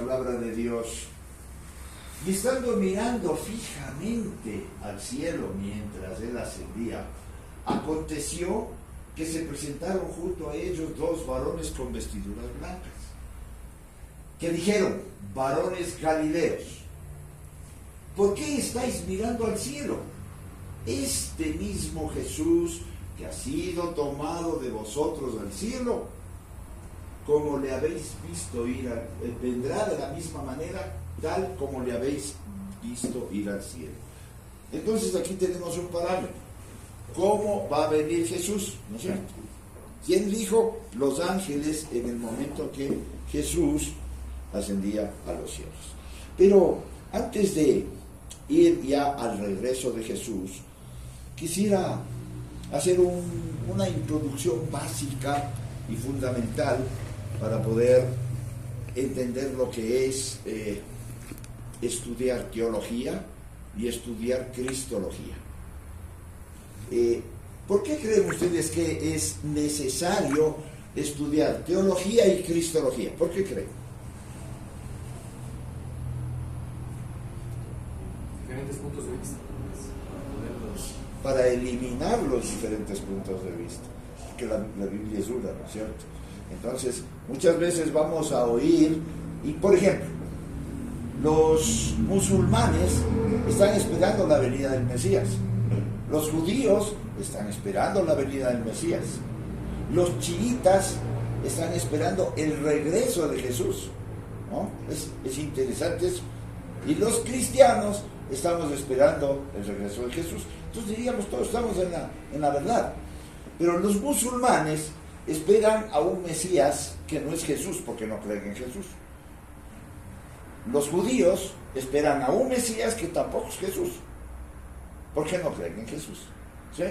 palabra de Dios. Y estando mirando fijamente al cielo mientras él ascendía, aconteció que se presentaron junto a ellos dos varones con vestiduras blancas, que dijeron: varones galileos, ¿por qué estáis mirando al cielo? Este mismo Jesús que ha sido tomado de vosotros al cielo, como le habéis visto ir, vendrá de la misma manera, tal como le habéis visto ir al cielo. Entonces aquí tenemos un parámetro. ¿Cómo va a venir Jesús? ¿No es cierto? ¿Quién dijo? Los ángeles en el momento que Jesús ascendía a los cielos. Pero antes de ir ya al regreso de Jesús, quisiera hacer una introducción básica y fundamental para poder entender lo que es estudiar teología y estudiar cristología. ¿Por qué creen ustedes que es necesario estudiar teología y cristología? ¿Por qué creen? Diferentes puntos de vista. Para eliminar los diferentes puntos de vista. Que la Biblia es dura, ¿no es cierto? Entonces, muchas veces vamos a oír, y por ejemplo, los musulmanes están esperando la venida del Mesías. Los judíos están esperando la venida del Mesías. Los chiitas están esperando el regreso de Jesús, ¿no? Es interesante eso. Y los cristianos estamos esperando el regreso de Jesús. Entonces diríamos, todos estamos en la verdad. Pero los musulmanes esperan a un Mesías que no es Jesús, porque no creen en Jesús. Los judíos esperan a un Mesías que tampoco es Jesús, porque no creen en Jesús. ¿Sí?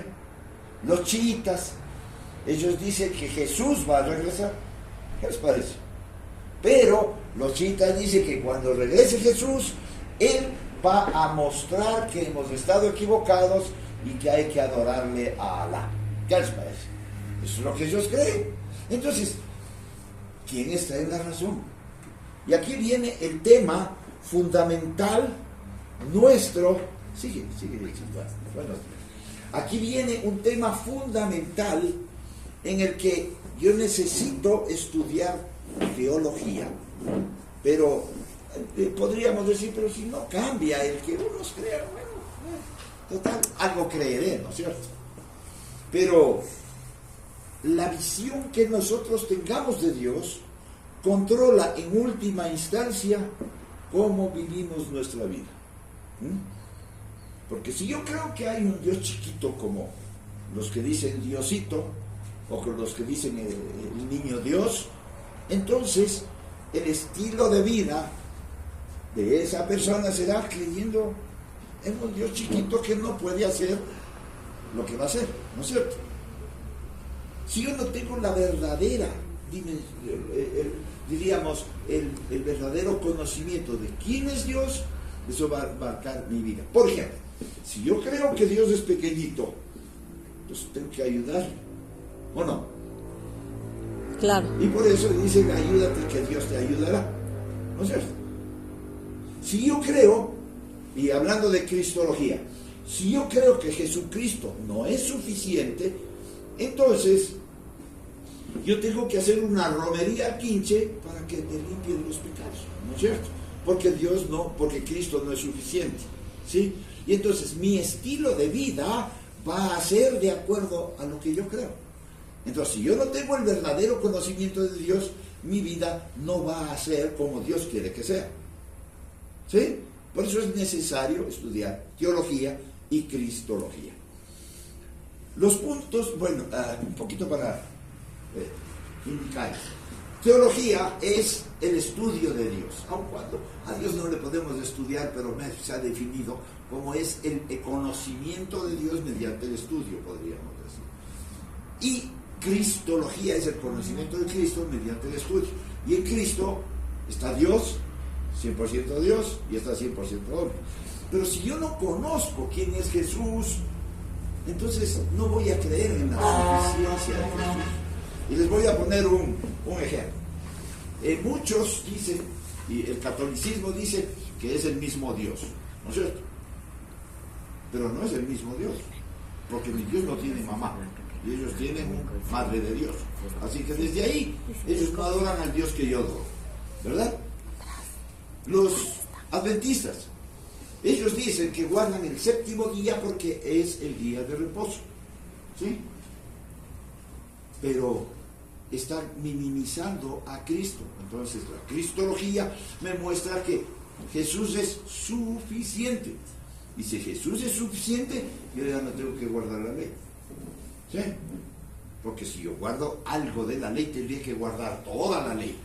Los chiitas, ellos dicen que Jesús va a regresar. ¿Qué les parece? Pero los chiitas dicen que cuando regrese Jesús, Él va a mostrar que hemos estado equivocados y que hay que adorarle a Alá. ¿Qué les parece? Eso es lo que ellos creen. Entonces, ¿quién está en la razón? Y aquí viene el tema fundamental nuestro. Sigue. Bueno, aquí viene un tema fundamental en el que yo necesito estudiar teología. Pero podríamos decir, pero si no cambia el que unos crean, bueno, total, algo creeré, ¿no es cierto? Pero la visión que nosotros tengamos de Dios controla en última instancia cómo vivimos nuestra vida. Porque si yo creo que hay un Dios chiquito como los que dicen Diosito, o con los que dicen el niño Dios, entonces el estilo de vida de esa persona será creyendo en un Dios chiquito que no puede hacer lo que va a hacer, ¿no es cierto? Si yo no tengo la verdadera, diríamos, el verdadero conocimiento de quién es Dios, eso va a marcar mi vida. Por ejemplo, si yo creo que Dios es pequeñito, pues tengo que ayudarle, ¿o no? Claro. Y por eso dicen, ayúdate que Dios te ayudará, ¿no es cierto? Si yo creo, y hablando de cristología, si yo creo que Jesucristo no es suficiente, entonces yo tengo que hacer una romería al quinche para que te limpien los pecados, ¿no es cierto? Porque Cristo no es suficiente, ¿sí? Y entonces mi estilo de vida va a ser de acuerdo a lo que yo creo. Entonces, si yo no tengo el verdadero conocimiento de Dios, mi vida no va a ser como Dios quiere que sea, ¿sí? Por eso es necesario estudiar teología y cristología. Los puntos, bueno, un poquito para indicar. Teología es el estudio de Dios, aun cuando a Dios no le podemos estudiar, pero se ha definido como es el conocimiento de Dios mediante el estudio, podríamos decir. Y cristología es el conocimiento de Cristo mediante el estudio. Y en Cristo está Dios, 100% Dios, y está 100% hombre. Pero si yo no conozco quién es Jesús, entonces no voy a creer en la suficiencia de Jesús. Y les voy a poner un ejemplo. Muchos dicen Y el catolicismo dice que es el mismo Dios, ¿no es cierto? Pero no es el mismo Dios, porque mi Dios no tiene mamá, y ellos tienen madre de Dios. Así que desde ahí, ellos no adoran al Dios que yo adoro, ¿verdad? Los adventistas, ellos dicen que guardan el séptimo día porque es el día de reposo, ¿sí? Pero están minimizando a Cristo. Entonces la cristología me muestra que Jesús es suficiente. Y si Jesús es suficiente, yo ya no tengo que guardar la ley, ¿sí? Porque si yo guardo algo de la ley, tendría que guardar toda la ley.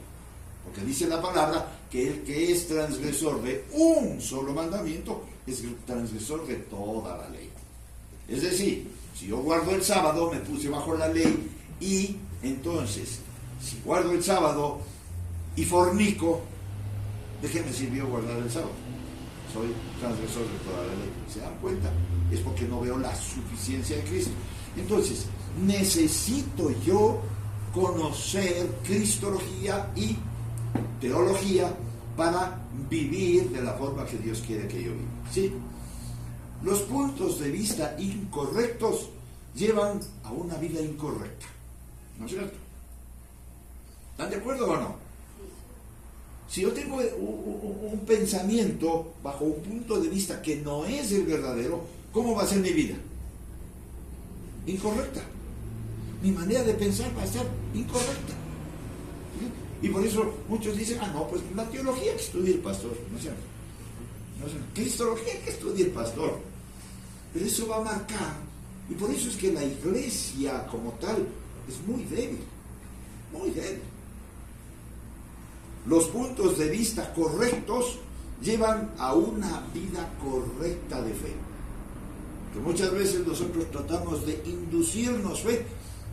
Porque dice la palabra que el que es transgresor de un solo mandamiento es el transgresor de toda la ley. Es decir, si yo guardo el sábado, me puse bajo la ley, y entonces, si guardo el sábado y fornico, ¿de qué me sirvió guardar el sábado? Soy transgresor de toda la ley. ¿Se dan cuenta? Es porque no veo la suficiencia de Cristo. Entonces, necesito yo conocer cristología y teología para vivir de la forma que Dios quiere que yo viva, ¿sí? Los puntos de vista incorrectos llevan a una vida incorrecta, ¿no es cierto? ¿Están de acuerdo o no? Si yo tengo un pensamiento bajo un punto de vista que no es el verdadero, ¿cómo va a ser mi vida? Incorrecta. Mi manera de pensar va a ser incorrecta. ¿Sí? Y por eso muchos dicen, no, pues la teología que estudia el pastor, ¿no es cierto? ¿No es cierto? Cristología que estudia el pastor. Pero eso va a marcar, y por eso es que la iglesia como tal es muy débil, muy débil. Los puntos de vista correctos llevan a una vida correcta de fe. Que muchas veces nosotros tratamos de inducirnos fe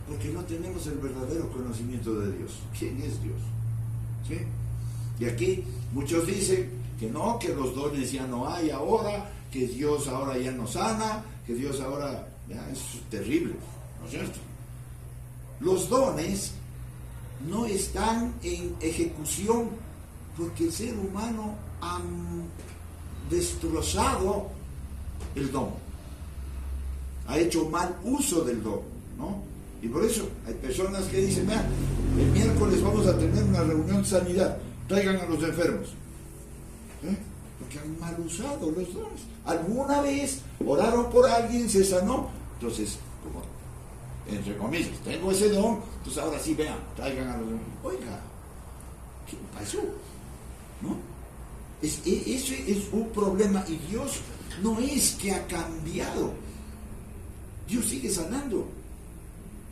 porque no tenemos el verdadero conocimiento de Dios. ¿Quién es Dios? ¿Sí? Y aquí muchos dicen que no, que los dones ya no hay ahora, que Dios ahora ya no sana, que Dios ahora, ya, es terrible, ¿no es cierto? Los dones no están en ejecución porque el ser humano ha destrozado el don, ha hecho mal uso del don, ¿no? Y por eso hay personas que dicen, mira, el miércoles vamos a tener una reunión de sanidad, traigan a los enfermos, ¿eh? Porque han mal usado los dones. Alguna vez oraron por alguien, se sanó, entonces, como entre comillas, tengo ese don, entonces ahora sí, vean, traigan a los demás. Oiga, ¿qué pasó? ¿No? Ese es un problema, y Dios no es que ha cambiado. Dios sigue sanando,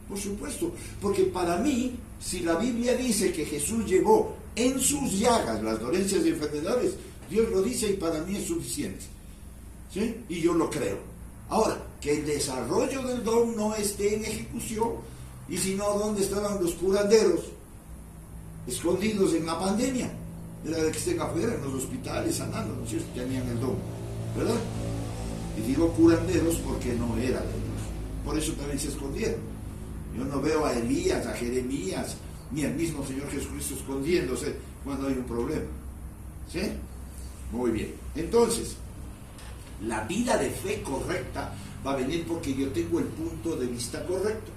por supuesto, porque para mí, si la Biblia dice que Jesús llevó en sus llagas las dolencias y enfermedades, Dios lo dice y para mí es suficiente, ¿sí? Y yo lo creo. Ahora, que el desarrollo del don no esté en ejecución, y si no, ¿dónde estaban los curanderos? Escondidos en la pandemia. Era de que estén afuera, en los hospitales, sanando, ¿no es cierto? Tenían el don, ¿verdad? Y digo curanderos porque no era de Dios. Por eso también se escondieron. Yo no veo a Elías, a Jeremías, ni al mismo Señor Jesucristo escondiéndose cuando hay un problema. ¿Sí? Muy bien. Entonces, la vida de fe correcta va a venir porque yo tengo el punto de vista correcto.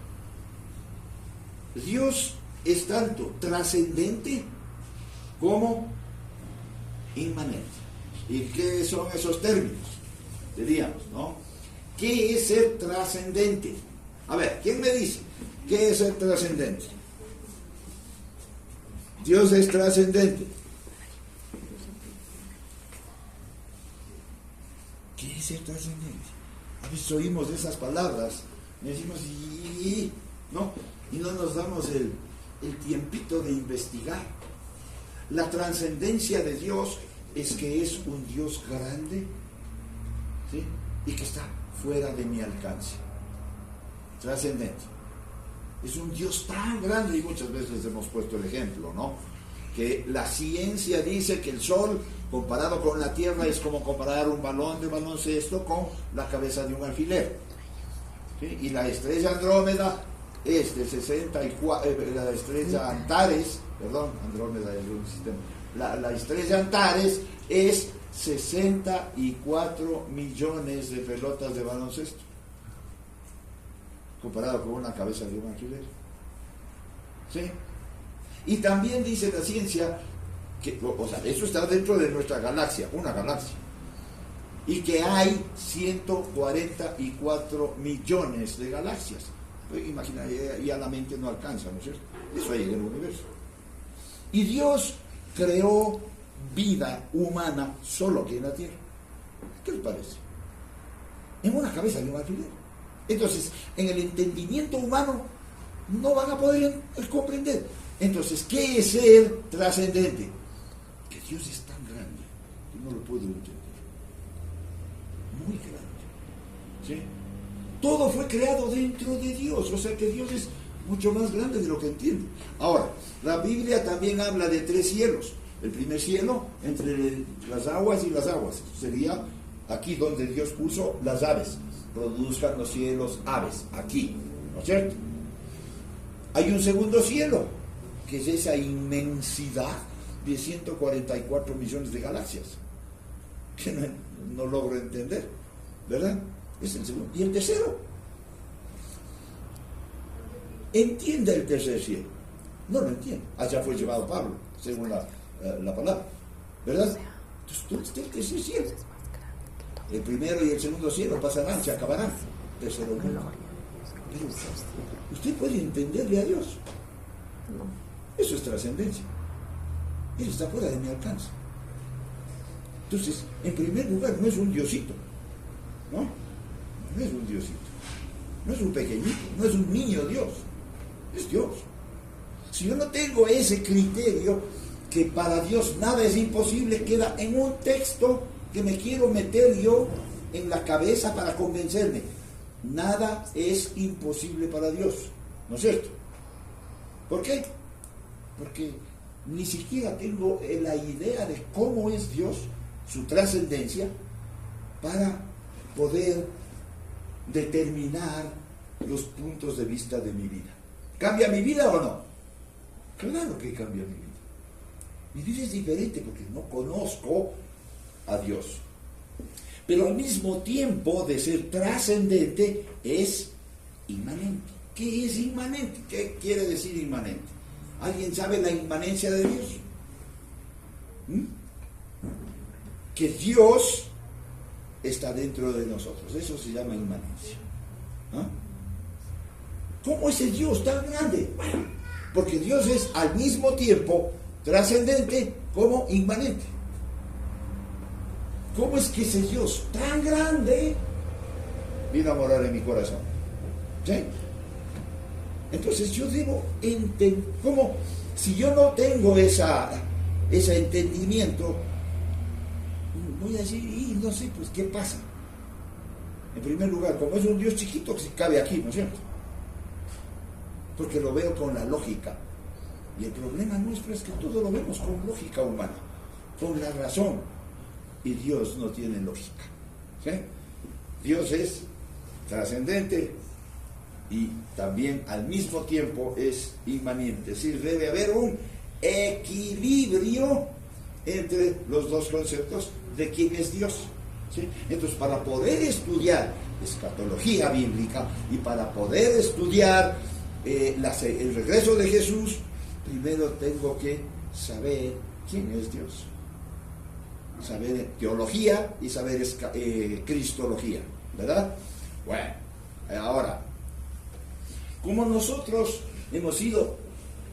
Dios es tanto trascendente como inmanente. ¿Y qué son esos términos? Diríamos, ¿no? ¿Qué es ser trascendente? A ver, ¿quién me dice qué es ser trascendente? Dios es trascendente. ¿Qué es ser trascendente? A veces oímos esas palabras y decimos, ¿no? Y no nos damos el tiempito de investigar. La trascendencia de Dios es que es un Dios grande, ¿sí? Y que está fuera de mi alcance. Trascendente. Es un Dios tan grande, y muchas veces hemos puesto el ejemplo, ¿no? Que la ciencia dice que el Sol, comparado con la Tierra, es como comparar un balón de baloncesto con la cabeza de un alfiler, ¿sí? Y la estrella Andrómeda es de 64, la estrella Antares, perdón, Andrómeda es un sistema, la estrella Antares es 64 millones de pelotas de baloncesto, comparado con una cabeza de un alfiler. ¿Sí? Y también dice la ciencia que, o sea, eso está dentro de nuestra galaxia, una galaxia, y que hay 144 millones de galaxias. Pues, imagina, ya la mente no alcanza, ¿no es cierto? Eso hay en el universo. Y Dios creó vida humana solo aquí en la Tierra. ¿Qué les parece? En una cabeza de un alfiler. Entonces, en el entendimiento humano no van a poder comprender. Entonces, ¿qué es ser trascendente? Que Dios es tan grande que no lo puedo entender. Muy grande. ¿Sí? Todo fue creado dentro de Dios, o sea que Dios es mucho más grande de lo que entiende. Ahora, la Biblia también habla de 3 cielos. El primer cielo, entre las aguas y las aguas, sería aquí donde Dios puso las aves. Produzcan los cielos aves, aquí, ¿no es cierto? Hay un segundo cielo, que es esa inmensidad de 144 millones de galaxias, que no logro entender, ¿verdad? Es el segundo. Y el tercero, entiende el tercer cielo. No lo entiende. Allá fue llevado Pablo, según la palabra, ¿verdad? Entonces, ¿dónde está el tercer cielo? El primero y el segundo cielo pasarán, se acabarán. Tercero no. Pero usted puede entenderle a Dios. Eso es trascendencia. Él está fuera de mi alcance. Entonces, en primer lugar, no es un diosito, ¿no? No es un diosito. No es un pequeñito, no es un niño Dios. Es Dios. Si yo no tengo ese criterio, que para Dios nada es imposible, queda en un texto que me quiero meter yo en la cabeza para convencerme. Nada es imposible para Dios, ¿no es cierto? ¿Por qué? Porque ni siquiera tengo la idea de cómo es Dios, su trascendencia, para poder determinar los puntos de vista de mi vida. ¿Cambia mi vida o no? Claro que cambia mi vida. Mi vida es diferente porque no conozco a Dios. Pero al mismo tiempo de ser trascendente es inmanente. ¿Qué es inmanente? ¿Qué quiere decir inmanente? ¿Alguien sabe la inmanencia de Dios? Que Dios está dentro de nosotros. Eso se llama inmanencia. ¿Cómo es el Dios tan grande? Bueno, porque Dios es al mismo tiempo trascendente como inmanente. ¿Cómo es que ese Dios tan grande vino a morar en mi corazón? ¿Sí? Entonces yo debo entender, como si yo no tengo ese entendimiento, voy a decir, y no sé, pues, ¿qué pasa? En primer lugar, como es un Dios chiquito que se cabe aquí, ¿no es cierto? Porque lo veo con la lógica. Y el problema nuestro es que todo lo vemos con lógica humana, con la razón. Y Dios no tiene lógica. ¿Sí? Dios es trascendente y también al mismo tiempo es inmanente. Es decir, debe haber un equilibrio entre los dos conceptos de quién es Dios. ¿Sí? Entonces, para poder estudiar escatología bíblica y para poder estudiar el regreso de Jesús, primero tengo que saber quién es Dios. Saber teología y saber cristología, ¿verdad? Bueno, ahora, como nosotros hemos sido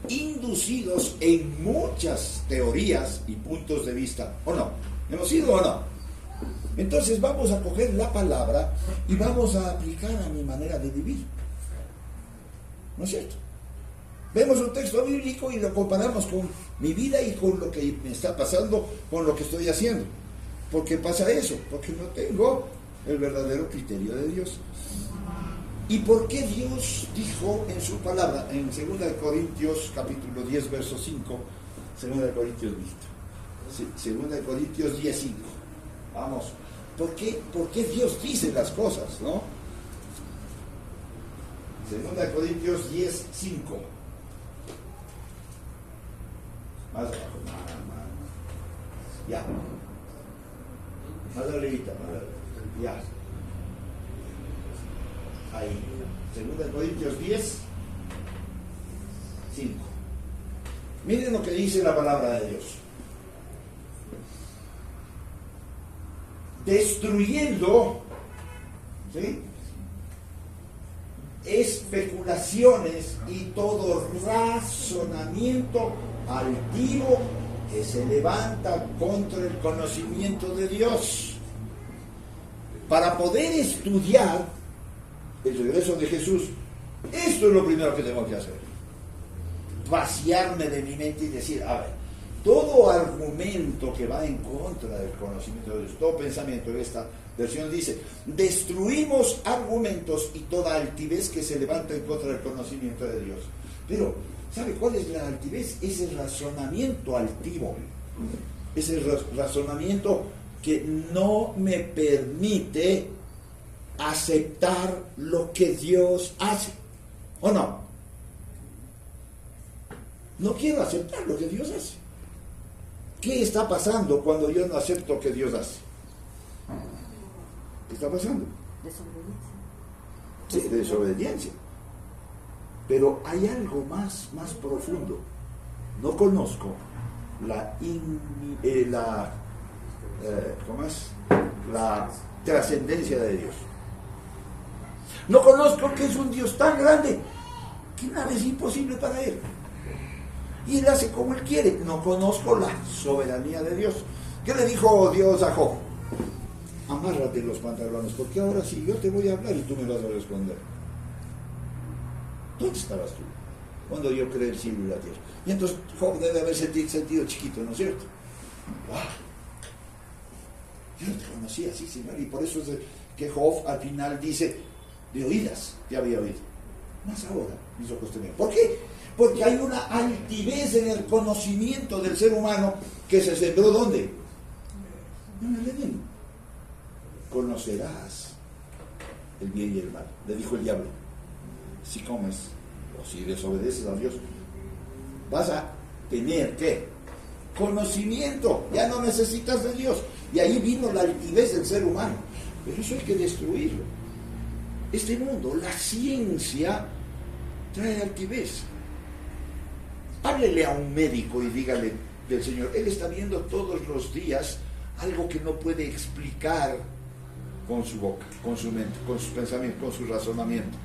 inducidos en muchas teorías y puntos de vista, ¿o no? ¿Hemos sido o no? Entonces vamos a coger la palabra y vamos a aplicar a mi manera de vivir. ¿No es cierto? Vemos un texto bíblico y lo comparamos con mi vida y con lo que me está pasando, con lo que estoy haciendo. ¿Por qué pasa eso? Porque no tengo el verdadero criterio de Dios. ¿Y por qué Dios dijo en su palabra, en 2 Corintios capítulo 10, verso 5, 2 Corintios 10, 5? Vamos, ¿por qué Dios dice las cosas, no? 2 Corintios 10, 5. Más abajo, Ya. Más arribita, más arribita. Ya. Ahí. 2 Corintios 10, 5. Miren lo que dice la palabra de Dios. Destruyendo, ¿sí?, especulaciones y todo razonamiento altivo que se levanta contra el conocimiento de Dios. Para poder estudiar el regreso de Jesús, esto es lo primero que tengo que hacer: vaciarme de mi mente y decir, a ver, todo argumento que va en contra del conocimiento de Dios, todo pensamiento, esta versión dice, destruimos argumentos y toda altivez que se levanta en contra del conocimiento de Dios. Pero, ¿sabe cuál es la altivez? Es el razonamiento altivo, es el razonamiento que no me permite aceptar lo que Dios hace, ¿o no? No quiero aceptar lo que Dios hace. ¿Qué está pasando cuando yo no acepto lo que Dios hace? ¿Qué está pasando? Desobediencia. Sí, desobediencia. Pero hay algo más profundo. No conozco la trascendencia de Dios. No conozco que es un Dios tan grande que nada es imposible para Él. Y Él hace como Él quiere. No conozco la soberanía de Dios. ¿Qué le dijo Dios a Job? Amárrate los pantalones, porque ahora sí yo te voy a hablar y tú me vas a responder. ¿Dónde estabas tú cuando yo creé el cielo y la tierra? Y entonces Job debe haber sentido chiquito, ¿no es cierto? ¡Wow! Yo no te conocía, sí, Señor. Y por eso es que Job al final dice, de oídas te había oído, más ahora mis ojos te ven. ¿Por qué? Porque hay una altivez en el conocimiento del ser humano que se sembró ¿dónde? En el Edén. Conocerás el bien y el mal, le dijo el diablo. Si comes o si desobedeces a Dios, vas a tener ¿qué? Conocimiento. Ya no necesitas de Dios. Y ahí vino la altivez del ser humano. Pero eso hay que destruirlo. Este mundo, la ciencia, trae altivez. Háblele a un médico y dígale del Señor. Él está viendo todos los días algo que no puede explicar con su boca, con su mente, con sus pensamientos, con su razonamiento.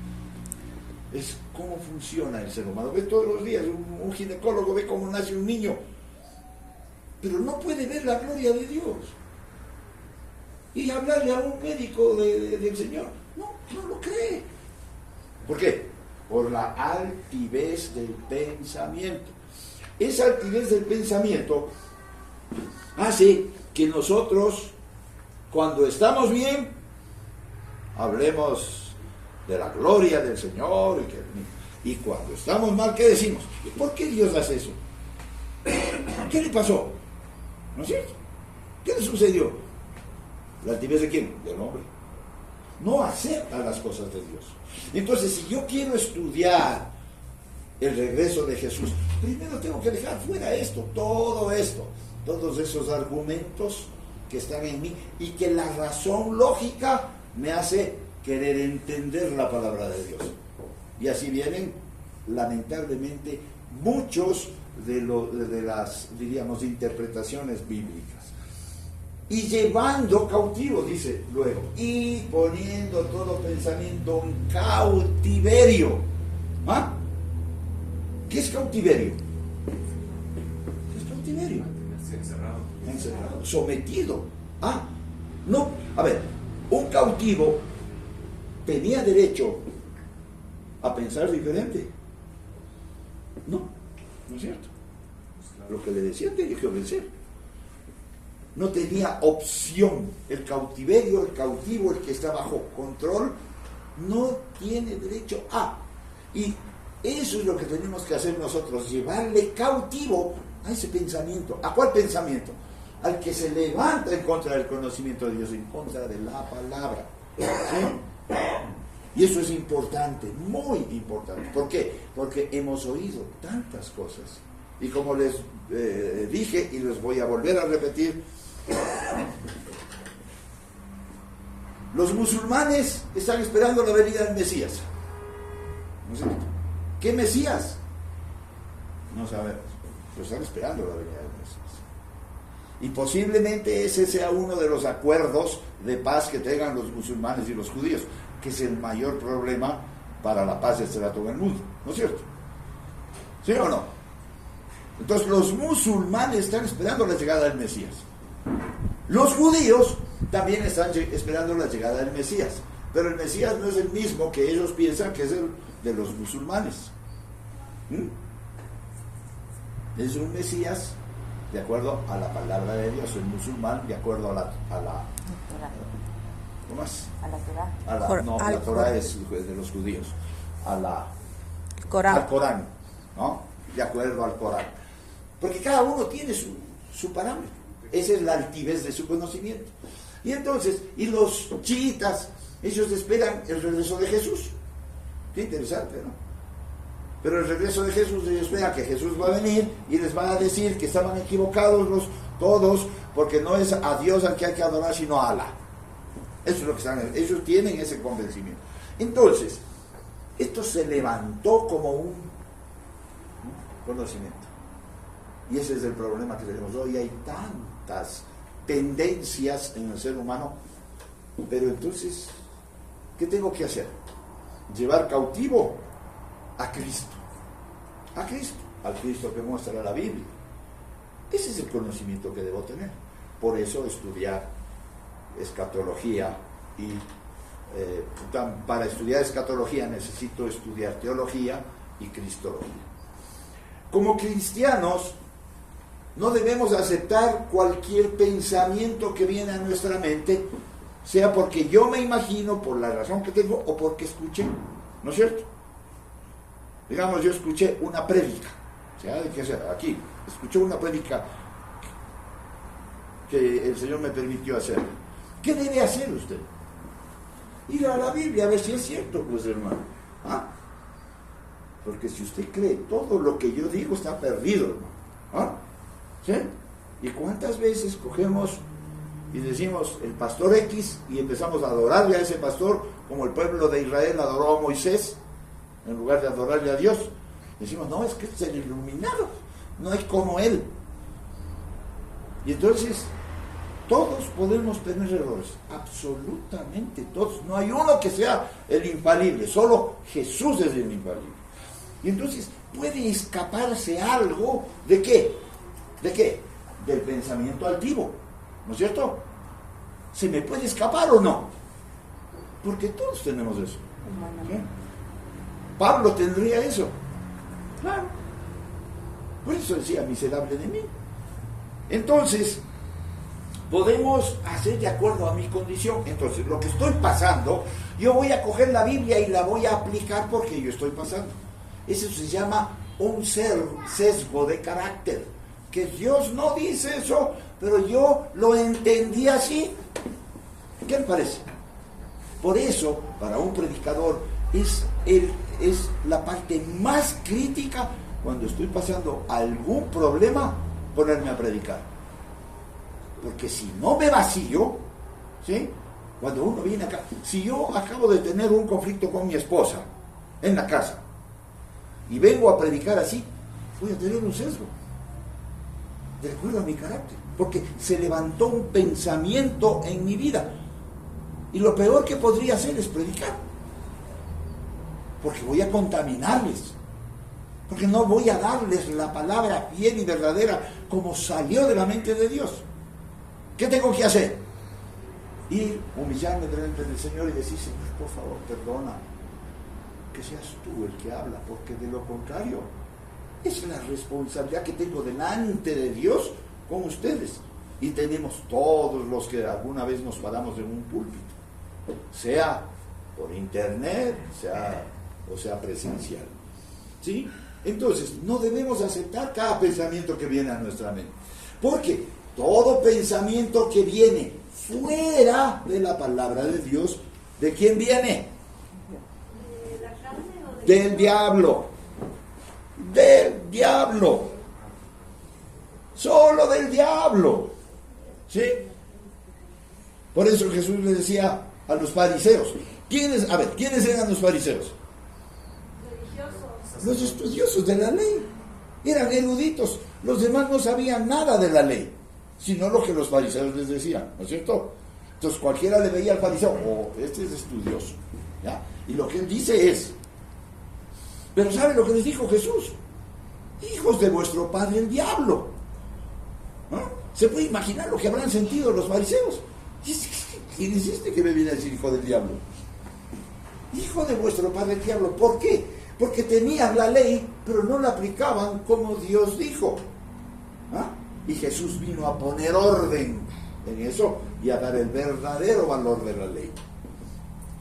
Es cómo funciona el ser humano. Ve todos los días, un ginecólogo ve cómo nace un niño, pero no puede ver la gloria de Dios. Y hablarle a un médico del Señor, no lo cree. ¿Por qué? Por la altivez del pensamiento. Esa altivez del pensamiento hace que nosotros, cuando estamos bien, hablemos de la gloria del Señor, y cuando estamos mal, ¿qué decimos? ¿Por qué Dios hace eso? ¿Qué le pasó? ¿No es cierto? ¿Qué le sucedió? ¿La altivez de quién? Del hombre. No acepta las cosas de Dios. Entonces, si yo quiero estudiar el regreso de Jesús, primero tengo que dejar fuera todos esos argumentos que están en mí y que la razón lógica me hace querer entender la palabra de Dios. Y así vienen, lamentablemente, muchos de las, diríamos, interpretaciones bíblicas. Y llevando cautivo, dice luego, y poniendo todo pensamiento en cautiverio. ¿Ah? ¿Qué es cautiverio? ¿Qué es cautiverio? Encerrado, sometido. No, a ver, un cautivo tenía derecho a pensar diferente. No es cierto. Lo que le decían tenía que obedecer. No tenía opción. El cautiverio, el cautivo, el que está bajo control, no tiene derecho a. Y eso es lo que tenemos que hacer nosotros, llevarle cautivo a ese pensamiento. ¿A cuál pensamiento? Al que se levanta en contra del conocimiento de Dios, en contra de la palabra. ¿Sí? Y eso es importante, muy importante. ¿Por qué? Porque hemos oído tantas cosas Y como les dije, y les voy a volver a repetir, los musulmanes están esperando la venida del Mesías. ¿No es cierto? ¿Qué Mesías? No sabemos, pero están esperando la venida del Mesías. Y posiblemente ese sea uno de los acuerdos de paz que tengan los musulmanes y los judíos, que es el mayor problema para la paz y el trato en el mundo, ¿no es cierto? ¿Sí o no? Entonces los musulmanes están esperando la llegada del Mesías. Los judíos también están esperando la llegada del Mesías, pero el Mesías no es el mismo que ellos piensan que es el de los musulmanes. Es un Mesías de acuerdo a la palabra de Dios, el musulmán de acuerdo a la ¿cómo es? A la Torá. La Torá es de los judíos, al Corán, ¿no? De acuerdo al Corán, porque cada uno tiene su parámetro. Esa es la altivez de su conocimiento. Y entonces, y los chiitas, ellos esperan el regreso de Jesús. Qué interesante, ¿no? Pero el regreso de Jesús, ellos esperan que Jesús va a venir y les va a decir que estaban equivocados todos, porque no es a Dios al que hay que adorar, sino a Alá. Eso es lo que ellos tienen ese convencimiento. Entonces, esto se levantó como un conocimiento. Y ese es el problema que tenemos hoy. Hay tantas tendencias en el ser humano, pero entonces, ¿qué tengo que hacer? Llevar cautivo a Cristo, al Cristo que muestra la Biblia. Ese es el conocimiento que debo tener. Por eso estudiar escatología y para estudiar escatología necesito estudiar teología y cristología. Como cristianos no debemos aceptar cualquier pensamiento que viene a nuestra mente, sea porque yo me imagino, por la razón que tengo, o porque escuché, ¿no es cierto? Digamos, yo escuché una prédica, aquí, escuché una prédica que el Señor me permitió hacer. ¿Qué debe hacer usted? Ir a la Biblia a ver si es cierto, pues, hermano. Porque si usted cree todo lo que yo digo, está perdido, hermano. ¿Sí? ¿Y cuántas veces cogemos y decimos el pastor X y empezamos a adorarle a ese pastor como el pueblo de Israel adoró a Moisés en lugar de adorarle a Dios? Decimos, no, es que es el iluminado, no es como él. Y entonces todos podemos tener errores, absolutamente todos. No hay uno que sea el infalible, solo Jesús es el infalible. Y entonces puede escaparse algo ¿de qué? ¿De qué? Del pensamiento altivo, ¿no es cierto? ¿Se me puede escapar o no? Porque todos tenemos eso. ¿Sí? Pablo tendría eso. Claro. Por eso decía, miserable de mí. Entonces, podemos hacer de acuerdo a mi condición. Entonces, lo que estoy pasando, yo voy a coger la Biblia y la voy a aplicar porque yo estoy pasando. Eso se llama un sesgo de carácter. Que Dios no dice eso, pero yo lo entendí así. ¿Qué le parece? Por eso, para un predicador, es la parte más crítica cuando estoy pasando algún problema, ponerme a predicar. Porque si no me vacío, ¿sí? Cuando uno viene acá, si yo acabo de tener un conflicto con mi esposa en la casa y vengo a predicar así, voy a tener un sesgo de acuerdo a mi carácter, porque se levantó un pensamiento en mi vida y lo peor que podría hacer es predicar, porque voy a contaminarles, porque no voy a darles la palabra fiel y verdadera como salió de la mente de Dios. ¿Qué tengo que hacer? Ir, humillarme delante del Señor y decir, Señor, por favor, perdona, que seas tú el que habla, porque de lo contrario es la responsabilidad que tengo delante de Dios con ustedes. Y tenemos todos los que alguna vez nos paramos en un púlpito, sea por internet, sea presencial. ¿Sí? Entonces, no debemos aceptar cada pensamiento que viene a nuestra mente. Porque todo pensamiento que viene fuera de la palabra de Dios, ¿de quién viene? Del diablo. Del diablo. solo del diablo. ¿Sí? Por eso Jesús le decía a los fariseos, ¿quiénes eran los fariseos? Los estudiosos de la ley. Eran eruditos. Los demás no sabían nada de la ley, sino lo que los fariseos les decían, ¿no es cierto? Entonces cualquiera le veía al fariseo, este es estudioso, ¿ya? Y lo que él dice es, pero ¿sabe lo que les dijo Jesús? Hijos de vuestro padre el diablo. ¿No? ¿Se puede imaginar lo que habrán sentido los fariseos? ¿Quién es este que me viene a decir hijo del diablo? Hijo de vuestro padre el diablo. ¿Por qué? Porque tenían la ley, pero no la aplicaban como Dios dijo. ¿Ah? Y Jesús vino a poner orden en eso y a dar el verdadero valor de la ley.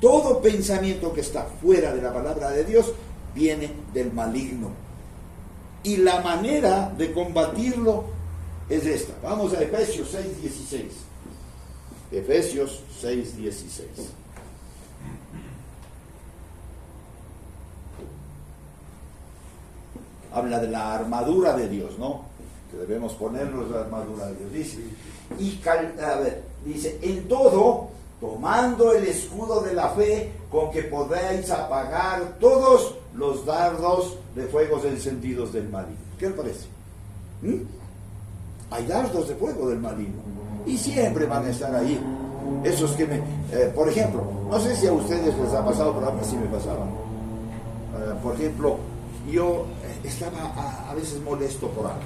Todo pensamiento que está fuera de la palabra de Dios viene del maligno. Y la manera de combatirlo es esta. Vamos a Efesios 6:16. Efesios 6:16. Habla de la armadura de Dios, ¿no? Que debemos ponernos la armadura de Dios. Dice, en todo, tomando el escudo de la fe, con que podáis apagar todos los dardos de fuegos encendidos del maligno. ¿Qué le parece? Hay dardos de fuego del maligno. Y siempre van a estar ahí. Esos que por ejemplo, no sé si a ustedes les ha pasado, pero a mí sí me pasaba. Por ejemplo, yo estaba a veces molesto por algo.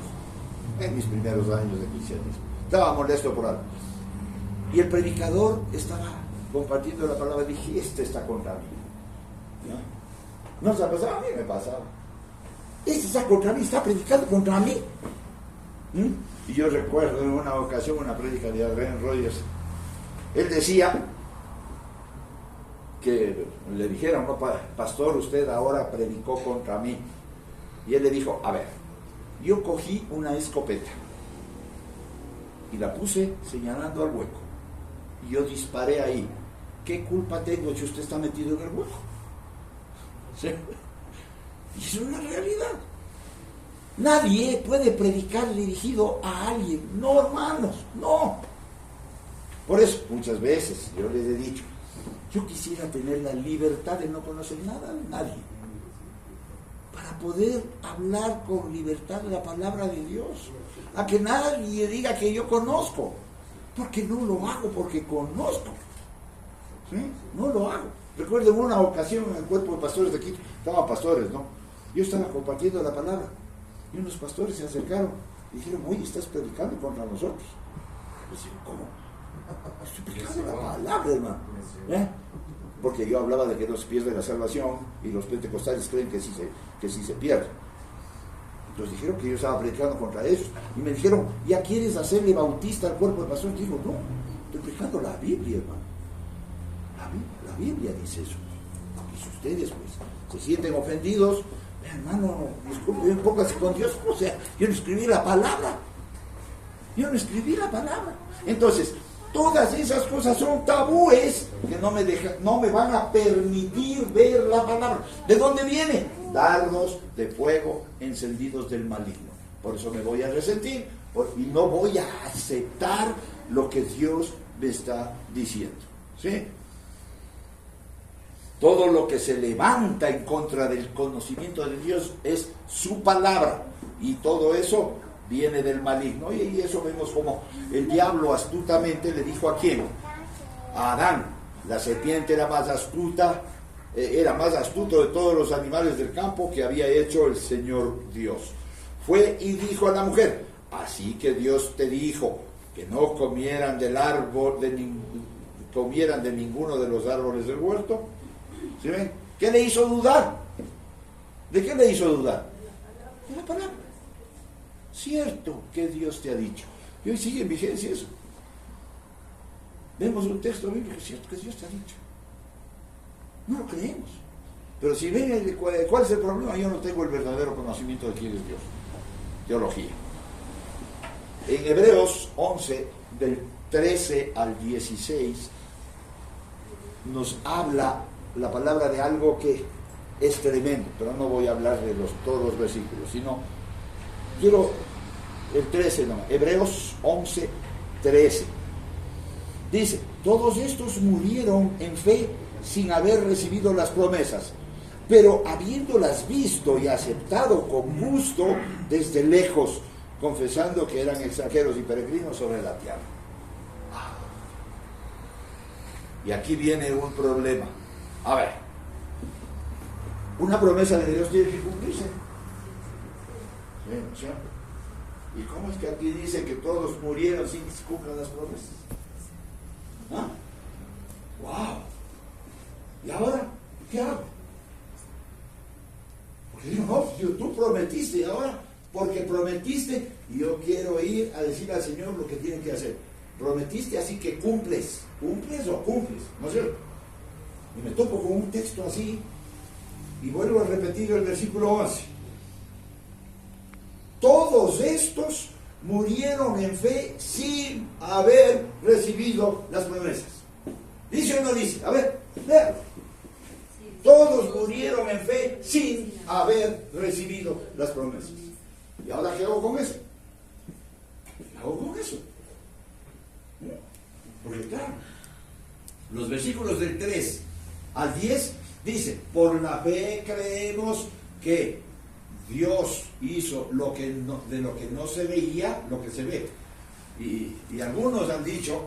En mis primeros años de cristianismo. Estaba molesto por algo. Y el predicador estaba compartiendo la palabra y dije, este está contra mí. ¿No se ha pasado? A mí me pasaba. Este está contra mí, está predicando contra mí. Y yo recuerdo en una ocasión una prédica de Adrian Rogers. Él decía que le dijeron, no, pastor, usted ahora predicó contra mí. Y él le dijo, a ver, yo cogí una escopeta y la puse señalando al hueco. Y yo disparé ahí. ¿Qué culpa tengo si usted está metido en el hueco? ¿Sí? Y eso es una realidad. Nadie puede predicar dirigido a alguien. No, hermanos, no. Por eso, muchas veces yo les he dicho, yo quisiera tener la libertad de no conocer nada de nadie, para poder hablar con libertad de la palabra de Dios, a que nadie diga que yo conozco, porque no lo hago, porque conozco. ¿Sí? No lo hago. Recuerdo en una ocasión en el cuerpo de pastores de aquí, estaban pastores, ¿no? Yo estaba compartiendo la palabra, y unos pastores se acercaron y dijeron, oye, estás predicando contra nosotros. Les digo, ¿cómo? Estoy predicando la palabra, hermano. Porque yo hablaba de que no se pierde la salvación y los pentecostales creen que sí se pierde. Entonces dijeron que yo estaba predicando contra ellos y me dijeron, ¿ya quieres hacerle bautista al cuerpo de pastores? Digo, no, estoy predicando la Biblia, hermano. La Biblia dice eso. Y si ustedes pues se sienten ofendidos, hermano, disculpe, póngase con Dios. O sea, yo no escribí la palabra. Entonces, todas esas cosas son tabúes que no me van a permitir ver la palabra. ¿De dónde viene? Dardos de fuego encendidos del maligno. Por eso me voy a resentir y no voy a aceptar lo que Dios me está diciendo. ¿Sí? Todo lo que se levanta en contra del conocimiento de Dios es su palabra. Y todo eso viene del maligno. Y eso vemos como el diablo astutamente le dijo ¿a quién? A Adán. La serpiente era más astuta, era más astuto de todos los animales del campo que había hecho el Señor Dios. Fue y dijo a la mujer, así que Dios te dijo que no comieran del árbol, comieran de ninguno de los árboles del huerto. ¿Sí ven? ¿Qué le hizo dudar? ¿De qué le hizo dudar? De la palabra. Cierto que Dios te ha dicho. Y hoy sigue en vigencia eso. Vemos un texto bíblico, cierto que Dios te ha dicho. No lo creemos. Pero si ven cuál es el problema, yo no tengo el verdadero conocimiento de quién es Dios. Teología. En Hebreos 11, del 13 al 16, nos habla la palabra de algo que es tremendo, pero no voy a hablar de todos los versículos, sino quiero el 13 no, Hebreos 11, 13. Dice, todos estos murieron en fe sin haber recibido las promesas, pero habiéndolas visto y aceptado con gusto desde lejos, confesando que eran extranjeros y peregrinos sobre la tierra. Y aquí viene un problema. A ver, una promesa de Dios tiene que cumplirse. ¿Sí? ¿Y cómo es que aquí dice que todos murieron sin que se cumplan las promesas? ¿Ah? ¡Wow! ¿Y ahora qué hago? Porque digo, no, tú prometiste, y ahora, porque prometiste, y yo quiero ir a decirle al Señor lo que tiene que hacer. Prometiste, así que cumples. ¿Cumples o cumples? ¿No es cierto? Y me topo con un texto así, y vuelvo a repetir el versículo 11. Todos estos murieron en fe sin haber recibido las promesas. ¿Dice o no dice? A ver, vean. Todos murieron en fe sin haber recibido las promesas. ¿Y ahora qué hago con eso? ¿Qué hago con eso? Porque claro, los versículos del 3 al 10 dice, por la fe creemos que Dios hizo lo que no, de lo que no se veía, lo que se ve. Y algunos han dicho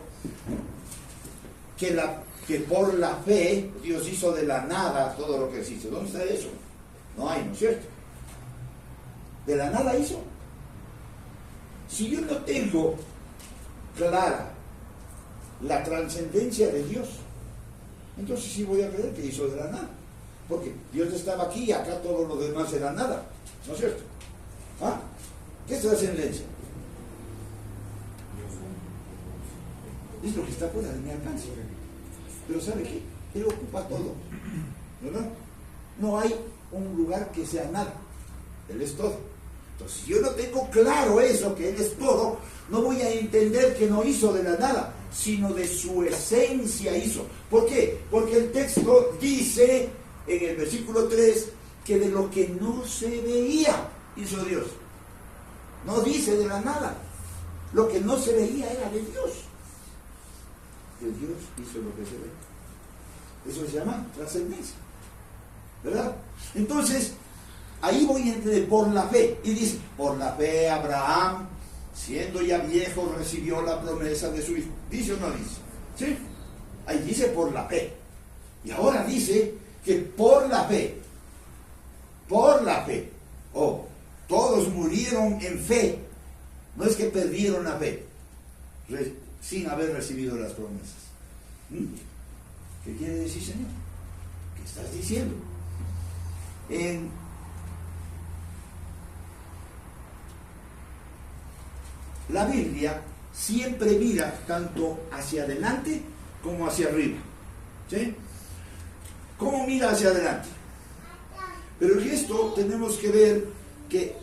que por la fe Dios hizo de la nada todo lo que existe. ¿Dónde está eso? No hay, ¿no es cierto? De la nada hizo. Si yo no tengo clara la trascendencia de Dios, entonces sí voy a creer que hizo de la nada. Porque Dios estaba aquí y acá todo lo demás era nada. ¿No es cierto? ¿Ah? ¿Qué es trascendencia? Es lo que está fuera de mi alcance. Pero ¿sabe qué? Él ocupa todo. ¿Verdad? No hay un lugar que sea nada. Él es todo. Entonces, si yo no tengo claro eso, que Él es todo, no voy a entender que no hizo de la nada, sino de su esencia hizo. ¿Por qué? Porque el texto dice en el versículo 3 que de lo que no se veía hizo Dios. No dice de la nada. Lo que no se veía era de Dios. De Dios hizo lo que se ve. Eso se llama trascendencia. ¿Verdad? Entonces, ahí voy a entender por la fe. Y dice, por la fe Abraham, siendo ya viejo, recibió la promesa de su hijo. ¿Dice o no dice? ¿Sí? Ahí dice por la fe. Y ahora dice que por la fe, todos murieron en fe. No es que perdieron la fe, sin haber recibido las promesas. ¿Qué quiere decir, Señor? ¿Qué estás diciendo? La Biblia siempre mira tanto hacia adelante como hacia arriba. ¿Sí? ¿Cómo mira hacia adelante? Pero en esto tenemos que ver que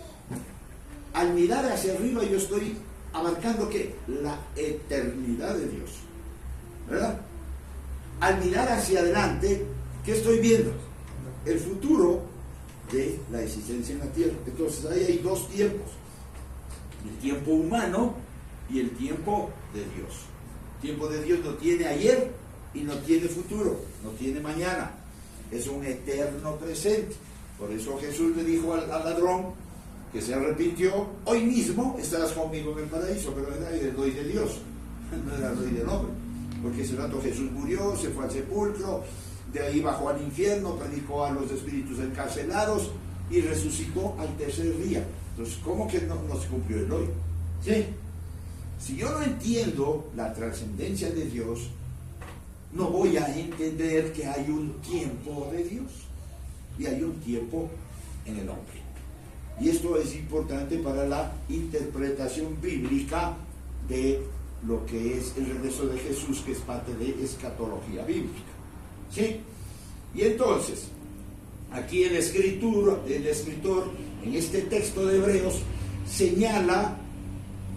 al mirar hacia arriba yo estoy abarcando ¿qué? La eternidad de Dios. ¿Verdad? Al mirar hacia adelante, ¿qué estoy viendo? El futuro de la existencia en la tierra. Entonces ahí hay dos tiempos. El tiempo humano y el tiempo de Dios. El tiempo de Dios no tiene ayer y no tiene futuro, no tiene mañana. Es un eterno presente. Por eso Jesús le dijo al ladrón que se arrepintió, hoy mismo estarás conmigo en el paraíso, pero era el doy de Dios, no era el doy del hombre. Porque ese rato Jesús murió, se fue al sepulcro, de ahí bajó al infierno, predicó a los espíritus encarcelados y resucitó al tercer día. Entonces, ¿cómo que no se cumplió el hoy? ¿Sí? Si yo no entiendo la trascendencia de Dios, no voy a entender que hay un tiempo de Dios y hay un tiempo en el hombre. Y esto es importante para la interpretación bíblica de lo que es el regreso de Jesús, que es parte de escatología bíblica. ¿Sí? Y entonces, aquí el escritor en este texto de Hebreos señala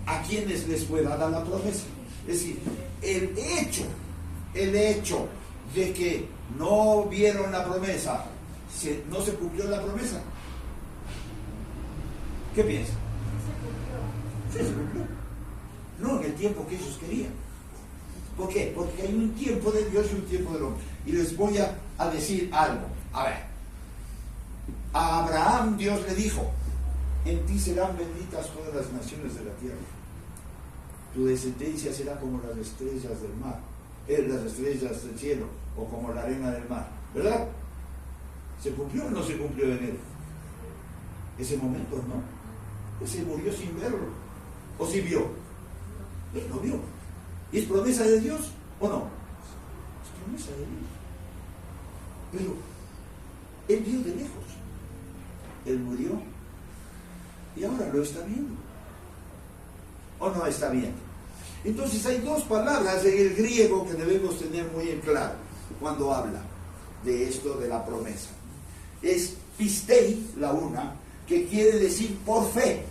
a quienes les fue dada la promesa. Es decir, el hecho de que no vieron la promesa, no se cumplió la promesa. ¿Qué piensa? Sí, se cumplió. No en el tiempo que ellos querían. ¿Por qué? Porque hay un tiempo de Dios y un tiempo del hombre. Y les voy a decir algo. A ver. A Abraham Dios le dijo: en ti serán benditas todas las naciones de la tierra. Tu descendencia será como las estrellas del mar, las estrellas del cielo, o como la arena del mar. ¿Verdad? ¿Se cumplió o no se cumplió en él? Ese momento no. Él se murió sin verlo. ¿O sí vio? Él no vio. ¿Y es promesa de Dios o no? Es promesa de Dios. Pero él vio de lejos. Él murió y ahora lo está viendo. ¿O no está viendo? Entonces hay dos palabras en el griego que debemos tener muy en claro cuando habla de esto de la promesa. Es pistei, la una, que quiere decir por fe.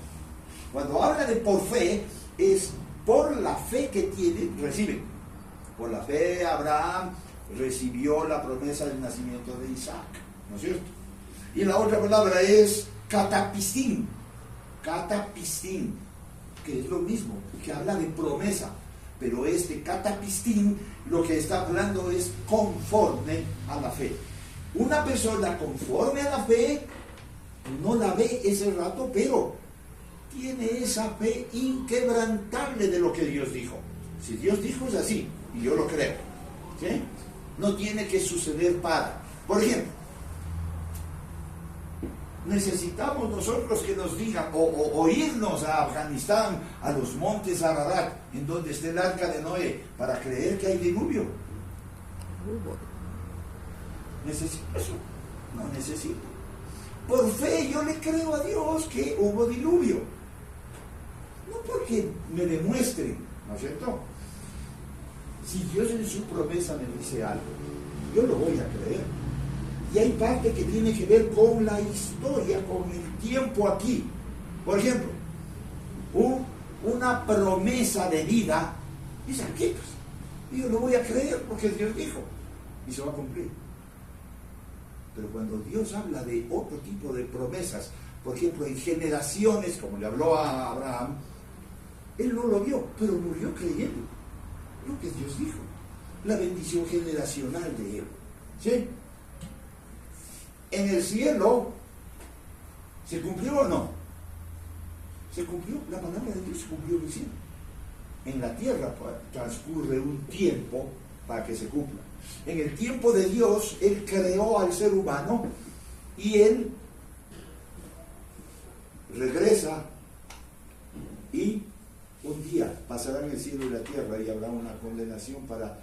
Cuando habla de por fe, es por la fe que tiene, recibe. Por la fe Abraham recibió la promesa del nacimiento de Isaac, ¿no es cierto? Y la otra palabra es katapistín, que es lo mismo, que habla de promesa. Pero este katapistín lo que está hablando es conforme a la fe. Una persona conforme a la fe no la ve ese rato, pero tiene esa fe inquebrantable de lo que Dios dijo. Si Dios dijo es así, y yo lo creo, ¿sí? No tiene que suceder para. Por ejemplo, necesitamos nosotros que nos digan, o irnos a Afganistán, a los montes Ararat, en donde está el arca de Noé, para creer que hay diluvio. ¿Necesito eso? No necesito. Por fe yo le creo a Dios que hubo diluvio. No porque me demuestren, ¿no es cierto? Si Dios en su promesa me dice algo, yo lo voy a creer. Y hay parte que tiene que ver con la historia, con el tiempo aquí. Por ejemplo, una promesa de vida, dice aquí, pues, yo lo voy a creer porque Dios dijo, y se va a cumplir. Pero cuando Dios habla de otro tipo de promesas, por ejemplo, en generaciones, como le habló a Abraham, él no lo vio, pero murió creyendo lo que Dios dijo, la bendición generacional de él. ¿Sí? En el cielo, ¿se cumplió o no? Se cumplió, la palabra de Dios se cumplió en el cielo. En la tierra transcurre un tiempo para que se cumpla. En el tiempo de Dios, Él creó al ser humano y Él regresa y un día pasará en el cielo y la tierra y habrá una condenación para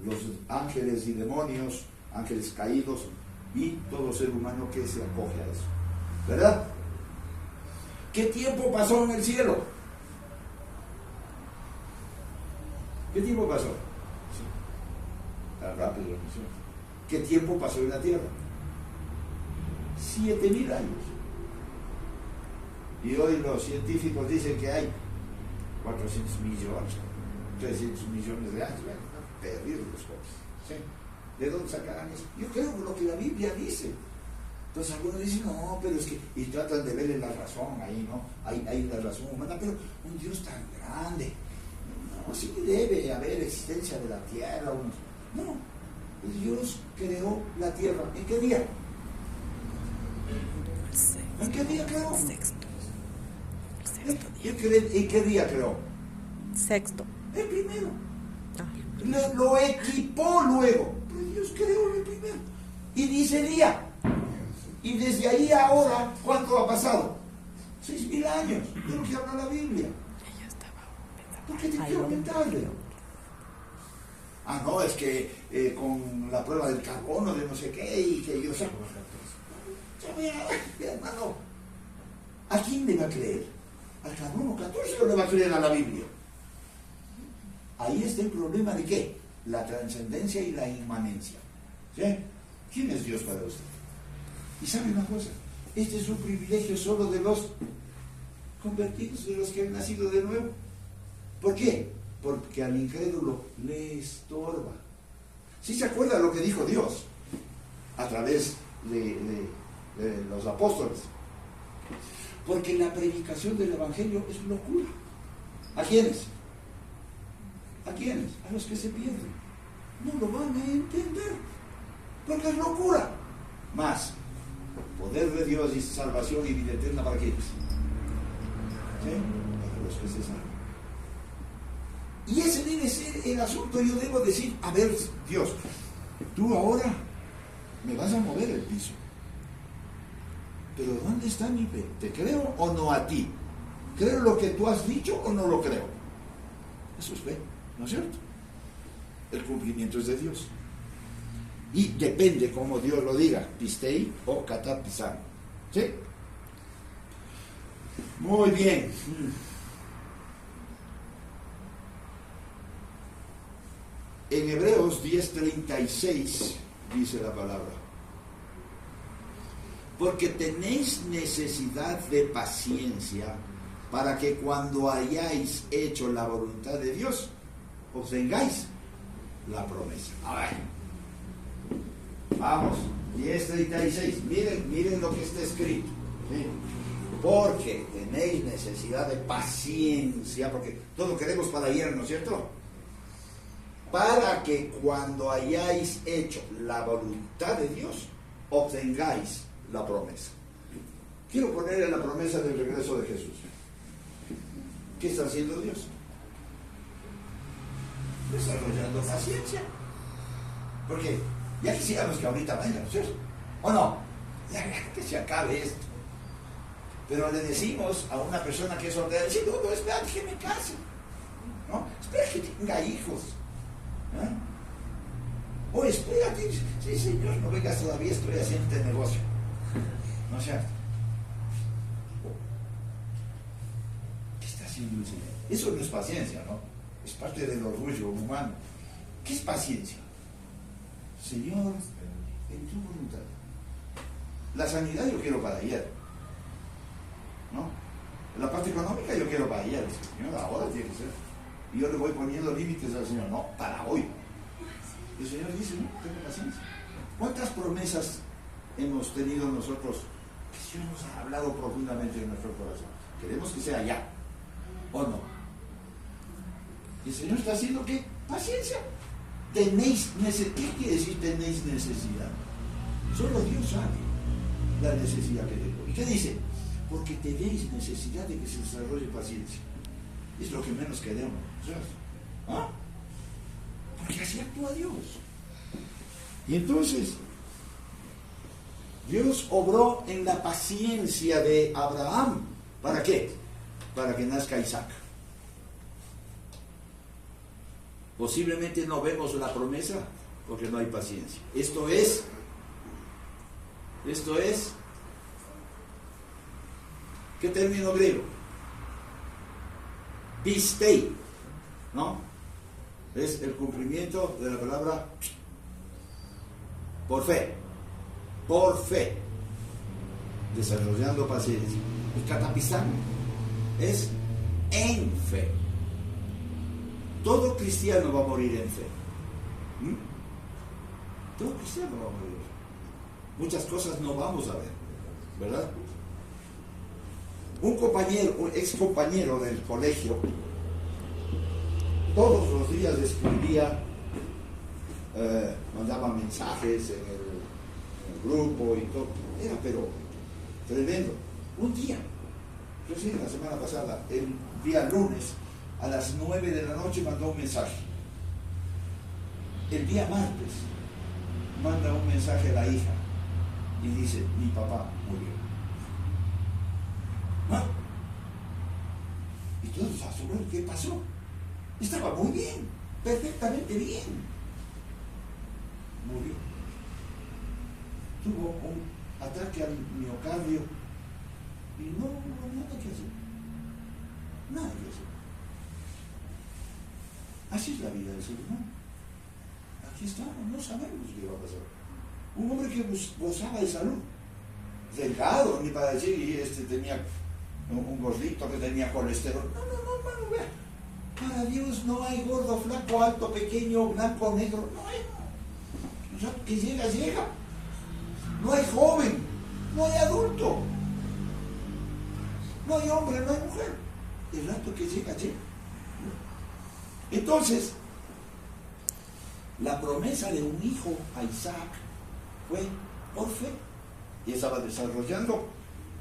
los ángeles y demonios, ángeles caídos y todo ser humano que se acoge a eso. ¿Verdad? ¿Qué tiempo pasó en el cielo? ¿Qué tiempo pasó? Tan rápido, ¿no? ¿Qué tiempo pasó en la tierra? 7.000 años. Y hoy los científicos dicen que hay 400 millones, 300 millones de años. Bueno, perdidos los pobres. ¿Sí? ¿De dónde sacarán eso? Yo creo lo que la Biblia dice. Entonces algunos dicen, no, pero es que, y tratan de verle la razón ahí, ¿no? Hay la razón humana, pero un Dios tan grande, no, sí debe haber existencia de la tierra. No, Dios creó la tierra. ¿En qué día? ¿En qué día creó? ¿En qué día creó? Sexto. El primero. Lo equipó luego. Pero Dios creó el primero. Y dice día. Y desde ahí a ahora, ¿cuánto ha pasado? 6.000 años. De lo que habla la Biblia. ¿Por qué te quiero aumentarle? Ah, no, es que con la prueba del carbono de no sé qué y que yo sé. Hermano, ¿a quién le va a creer? ¿Al carbono 14 o le va a creer a la Biblia? Ahí está el problema de ¿qué? La trascendencia y la inmanencia. ¿Sí? ¿Quién es Dios para usted? Y sabe una cosa, este es un privilegio solo de los convertidos, de los que han nacido de nuevo. ¿Por qué? Porque al incrédulo le estorba. ¿Sí se acuerda lo que dijo Dios a través de los apóstoles? Porque la predicación del Evangelio es locura. ¿A quiénes? ¿A quiénes? A los que se pierden. No lo van a entender. Porque es locura. Más, poder de Dios y salvación y vida eterna para quiénes. ¿Sí? Para los que se salvan. Y ese debe ser el asunto. Yo debo decir, a ver, Dios, tú ahora me vas a mover el piso. Pero ¿dónde está mi fe? ¿Te creo o no a ti? ¿Creo lo que tú has dicho o no lo creo? Eso es fe, ¿no es cierto? El cumplimiento es de Dios. Y depende cómo Dios lo diga, pistei o katapizan. ¿Sí? Muy bien. En Hebreos 10:36 dice la palabra: porque tenéis necesidad de paciencia para que cuando hayáis hecho la voluntad de Dios, obtengáis la promesa. A ver, vamos, 10:36, miren lo que está escrito. ¿Sí? Porque tenéis necesidad de paciencia, porque todo queremos para ayer, ¿no es cierto? Para que cuando hayáis hecho la voluntad de Dios, obtengáis la promesa. Quiero poner en la promesa del regreso de Jesús. ¿Qué está haciendo Dios? Desarrollando paciencia. Porque ya quisiéramos que ahorita vaya, ¿no es cierto? ¿O no? Ya que se acabe esto. Pero le decimos a una persona que es soltera, no, espera que me case, ¿no? Espera que tenga hijos, ¿eh? O espérate, sí señor, no vengas todavía, estoy haciendo este negocio, ¿no es cierto? ¿Qué está haciendo el Señor? Eso no es paciencia, ¿no? Es parte del orgullo humano. ¿Qué es paciencia? Señor, en tu voluntad. La sanidad yo quiero para ayer, ¿no? La parte económica yo quiero para ayer. Señor, ahora tiene que ser. Y yo le voy poniendo límites al Señor, no, para hoy. Y el Señor dice, no, tengo paciencia. ¿Cuántas promesas hemos tenido nosotros que Dios nos ha hablado profundamente en nuestro corazón? Queremos que sea ya, ¿o no? Y el Señor está haciendo ¿qué? Paciencia. Tenéis necesidad. ¿Qué quiere decir tenéis necesidad? Solo Dios sabe la necesidad que tengo. ¿Y qué dice? Porque tenéis necesidad de que se desarrolle paciencia. Es lo que menos queremos, ¿sabes? ¿Ah? Porque así actúa Dios. Y entonces, Dios obró en la paciencia de Abraham. ¿Para qué? Para que nazca Isaac. Posiblemente no vemos la promesa porque no hay paciencia. Esto es, ¿qué término griego? Pistei, ¿no? Es el cumplimiento de la palabra por fe, desarrollando paciencia. El katapizán es en fe. Todo cristiano va a morir en fe. Todo cristiano va a morir. Muchas cosas no vamos a ver, ¿verdad? Un compañero, un ex compañero del colegio, todos los días escribía, mandaba mensajes en el grupo y todo. Era pero tremendo. Un día, recién la semana pasada, el día lunes, a las 9 de la noche mandó un mensaje. El día martes manda un mensaje a la hija y dice, mi papá murió. ¿Ah? Y todos asombrados, ¿qué pasó? Estaba muy bien, perfectamente bien. Murió. Tuvo un ataque al miocardio y no hubo nada que hacer. Nada que hacer. Así es la vida del ser humano. Aquí estamos, no sabemos qué va a pasar. Un hombre que gozaba de salud, delgado, ni para decir, y tenía un gordito que tenía colesterol. No, hermano, vea. Para Dios no hay gordo, flaco, alto, pequeño, blanco, negro. No hay. O sea, que llega. No hay joven, no hay adulto. No hay hombre, no hay mujer. El rato que llega, llega. Entonces, la promesa de un hijo a Isaac fue por fe. Y estaba desarrollando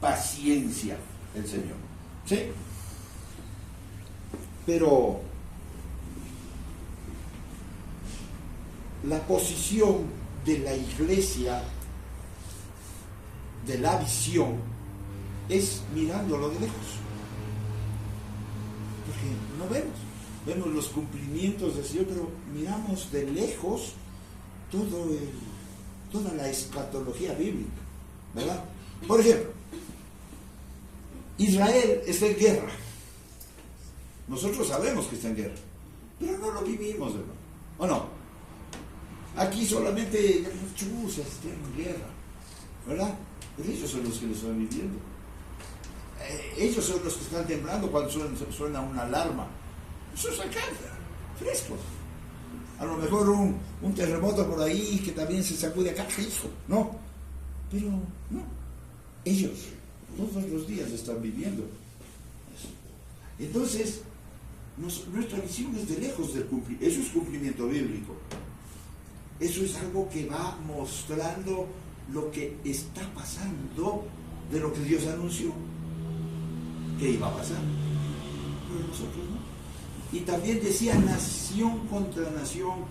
paciencia el Señor. ¿Sí? Pero la posición de la iglesia, de la visión, es mirándolo de lejos. Porque no vemos los cumplimientos del Señor, pero miramos de lejos toda la escatología bíblica, ¿verdad? Por ejemplo, Israel está en guerra. Nosotros sabemos que está en guerra, pero no lo vivimos, hermano. ¿O no? Aquí solamente los chuzas están en guerra, ¿verdad? Pero ellos son los que lo están viviendo. Ellos son los que están temblando cuando suena una alarma. Eso es acá, frescos. A lo mejor un terremoto por ahí que también se sacude acá, hijo, ¿no? Pero no, ellos todos los días están viviendo eso. Entonces, nuestra visión es de lejos del cumplimiento. Eso es cumplimiento bíblico. Eso es algo que va mostrando lo que está pasando de lo que Dios anunció que iba a pasar. Pero nosotros no. Y también decía nación contra nación.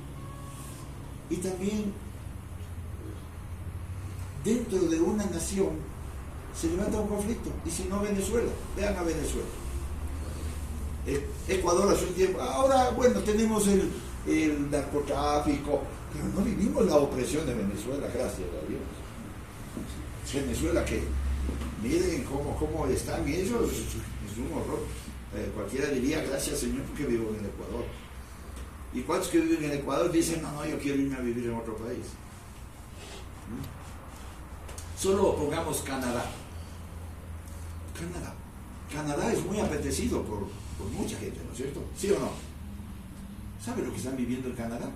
Y también dentro de una nación se levanta un conflicto. Y si no, Venezuela. Vean a Venezuela. Ecuador hace un tiempo. Ahora, bueno, tenemos el narcotráfico, pero no vivimos la opresión de Venezuela, gracias a Dios. Venezuela que miren cómo están ellos, es un horror. Cualquiera diría gracias Señor porque vivo en el Ecuador. ¿Y cuántos que viven en el Ecuador dicen no, yo quiero irme a vivir en otro país? Solo pongamos Canadá. Canadá es muy apetecido por mucha gente, ¿no es cierto? ¿Sí o no? ¿Sabe lo que están viviendo en Canadá?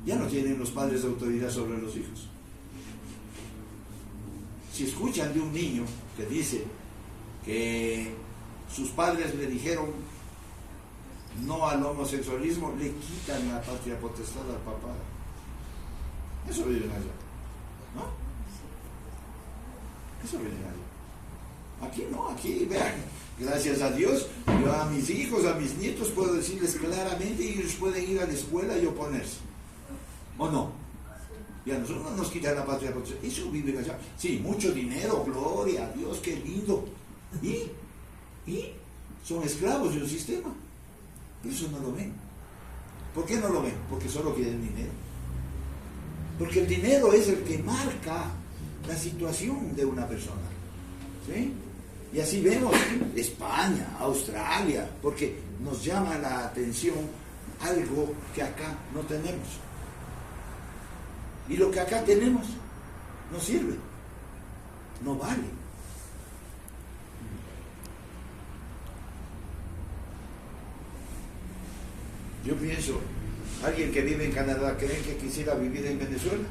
Ya no tienen los padres autoridad sobre los hijos. Si escuchan de un niño que dice que sus padres le dijeron no al homosexualismo, le quitan la patria potestad al papá. Eso viven allá, ¿no? Eso viven allá. Aquí no, aquí, vean, gracias a Dios, yo a mis hijos, a mis nietos puedo decirles claramente y ellos pueden ir a la escuela y oponerse. ¿O no? Y a nosotros no nos quitan la patria potestad. Eso viven allá. Sí, mucho dinero, gloria a Dios, qué lindo. Y son esclavos de un sistema. Pero eso no lo ven. ¿Por qué no lo ven? Porque solo quieren dinero. Porque el dinero es el que marca la situación de una persona. ¿Sí? Y así vemos España, Australia, porque nos llama la atención algo que acá no tenemos. Y lo que acá tenemos no sirve, no vale. Yo pienso, ¿alguien que vive en Canadá cree que quisiera vivir en Venezuela?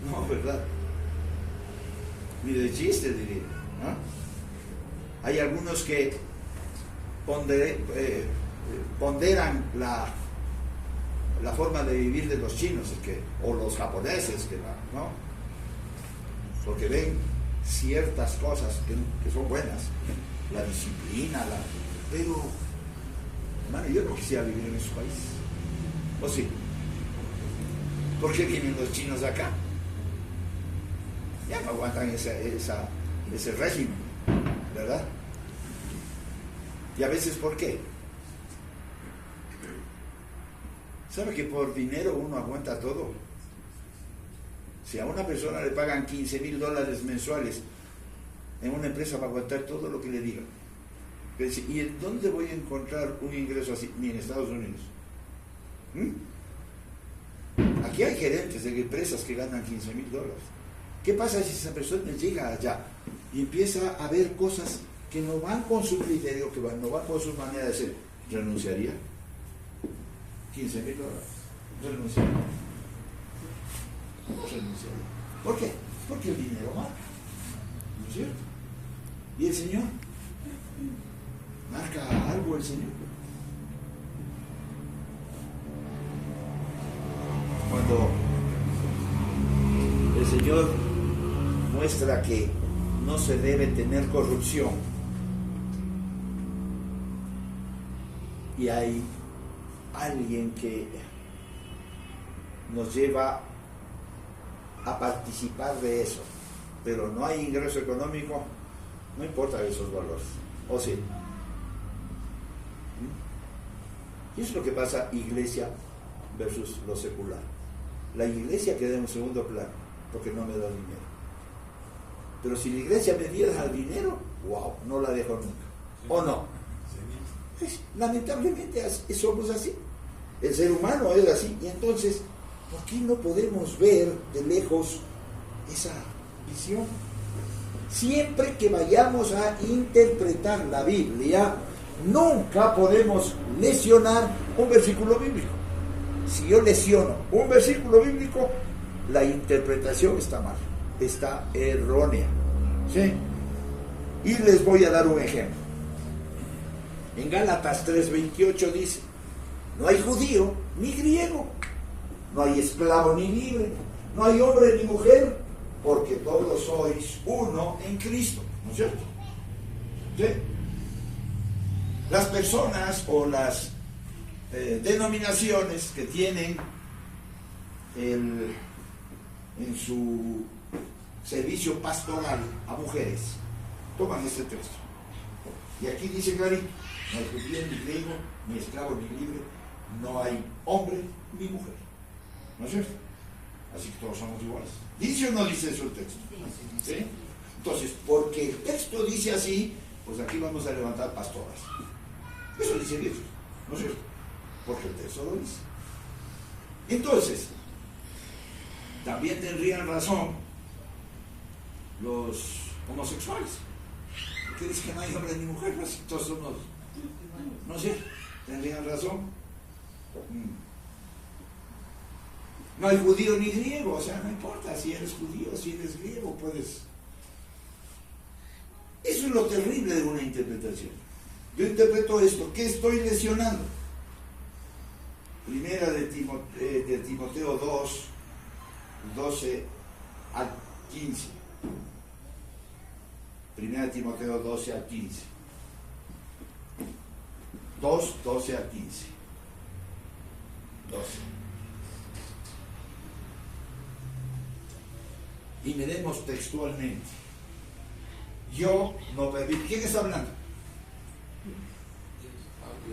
No, ¿verdad? Ni de chiste, diría, ¿no? Hay algunos que ponderan la forma de vivir de los chinos o los japoneses, ¿no? Porque ven ciertas cosas que son buenas, la disciplina, pero, hermano, yo no quisiera vivir en esos países. ¿O sí? ¿Por qué vienen los chinos acá? Ya no aguantan ese régimen, ¿verdad? Y a veces, ¿por qué? ¿Sabe que por dinero uno aguanta todo? Si a una persona le pagan $15,000 mensuales en una empresa va a aguantar todo lo que le digan. ¿Y en dónde voy a encontrar un ingreso así? Ni en Estados Unidos. Aquí hay gerentes de empresas que ganan $15,000. ¿Qué pasa si esa persona llega allá y empieza a ver cosas que no van con su criterio, que no van con su manera de ser? ¿Renunciaría? $15,000. Renunciaría. ¿Por qué? Porque el dinero marca, ¿no es cierto? ¿Y el Señor? ¿Marca algo el Señor? Cuando el Señor muestra que no se debe tener corrupción y hay alguien que nos lleva a participar de eso, pero no hay ingreso económico, no importa esos valores, ¿o sí? Y eso es lo que pasa iglesia versus lo secular. La iglesia queda en un segundo plano, porque no me da dinero. Pero si la iglesia me diera el dinero, wow, no la dejo nunca. ¿O no? Pues, lamentablemente somos así. El ser humano es así. Y entonces, ¿por qué no podemos ver de lejos esa visión? Siempre que vayamos a interpretar la Biblia, nunca podemos lesionar un versículo bíblico. Si yo lesiono un versículo bíblico, la interpretación está mal, está errónea. ¿Sí? Y les voy a dar un ejemplo. En Gálatas 3:28 dice: no hay judío ni griego, no hay esclavo ni libre, no hay hombre ni mujer, porque todos sois uno en Cristo. ¿No es cierto? ¿Sí? Las personas o las denominaciones que tienen en su servicio pastoral a mujeres toman este texto y aquí dice clarito: no hay judío ni griego, ni esclavo ni libre, no hay hombre ni mujer. ¿No es cierto? Así que todos somos iguales. ¿Dice o no dice eso el texto? ¿Sí? Entonces, porque el texto dice así, pues aquí vamos a levantar pastoras. Eso dice Dios, ¿no es cierto? Porque el texto lo dice. Entonces, también tendrían razón los homosexuales, porque dicen que no hay hombre ni mujer, pues todos somos, ¿no es cierto? Tendrían razón. No hay judío ni griego, o sea, no importa si eres judío, si eres griego, puedes. Eso es lo terrible de una interpretación. Yo interpreto esto, ¿qué estoy lesionando? Primera de Timoteo 2, 12 al 15. Primera de Timoteo 12 al 15. 2, 12 al 15. 12. Y miremos textualmente. Yo no permito. ¿Quién está hablando?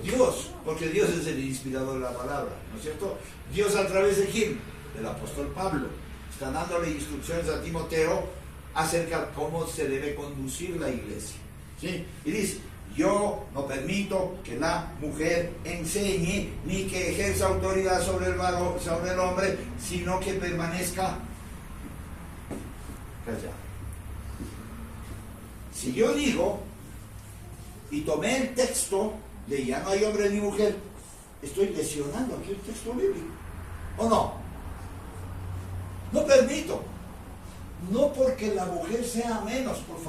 Dios, porque Dios es el inspirador de la palabra, ¿no es cierto? Dios, a través de quién? Del apóstol Pablo. Está dándole instrucciones a Timoteo acerca de cómo se debe conducir la iglesia. ¿Sí? Y dice: yo no permito que la mujer enseñe ni que ejerza autoridad sobre el hombre, sino que permanezca callado. Si yo digo y tomé el texto de ya no hay hombre ni mujer, estoy lesionando aquí el texto bíblico, ¿o no? No permito, no porque la mujer sea menos, por favor.